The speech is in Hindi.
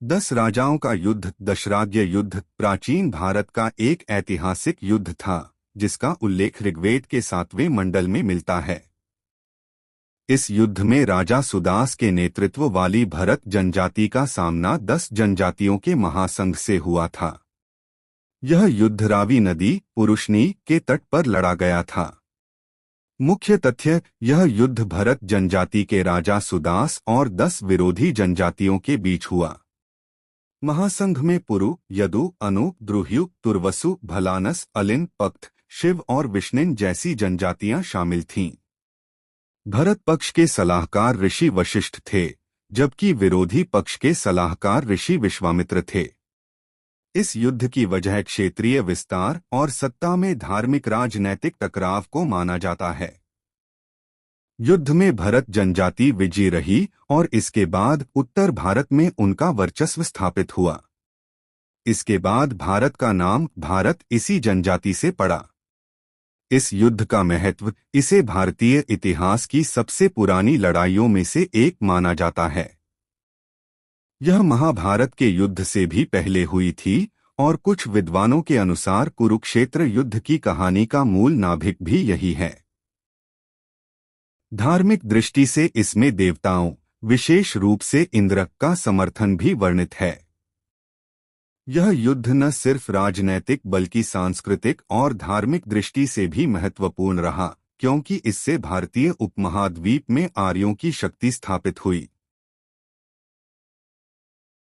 10 राजाओं का युद्ध दशराज्य युद्ध प्राचीन भारत का एक ऐतिहासिक युद्ध था जिसका उल्लेख ऋग्वेद के 7वें मंडल में मिलता है। इस युद्ध में राजा सुदास के नेतृत्व वाली भरत जनजाति का सामना 10 जनजातियों के महासंघ से हुआ था। यह युद्ध रावी नदी पुरुषनी के तट पर लड़ा गया था। मुख्य तथ्य, यह युद्ध भरत जनजाति के राजा सुदास और 10 विरोधी जनजातियों के बीच हुआ। महासंघ में पुरु, यदु, अनु, द्रुह्यु, तुर्वसु, भलानस, अलिन, पक्त, शिव और विष्णिन जैसी जनजातियां शामिल थीं। भरत पक्ष के सलाहकार ऋषि वशिष्ठ थे, जबकि विरोधी पक्ष के सलाहकार ऋषि विश्वामित्र थे। इस युद्ध की वजह क्षेत्रीय विस्तार और सत्ता में धार्मिक राजनैतिक टकराव को माना जाता है। युद्ध में भरत जनजाति विजयी रही और इसके बाद उत्तर भारत में उनका वर्चस्व स्थापित हुआ। इसके बाद भारत का नाम भारत इसी जनजाति से पड़ा। इस युद्ध का महत्व, इसे भारतीय इतिहास की सबसे पुरानी लड़ाइयों में से एक माना जाता है। यह महाभारत के युद्ध से भी पहले हुई थी और कुछ विद्वानों के अनुसार कुरुक्षेत्र युद्ध की कहानी का मूल नाभिक भी यही है। धार्मिक दृष्टि से इसमें देवताओं, विशेष रूप से इंद्र का समर्थन भी वर्णित है। यह युद्ध न सिर्फ राजनैतिक बल्कि सांस्कृतिक और धार्मिक दृष्टि से भी महत्वपूर्ण रहा, क्योंकि इससे भारतीय उपमहाद्वीप में आर्यों की शक्ति स्थापित हुई।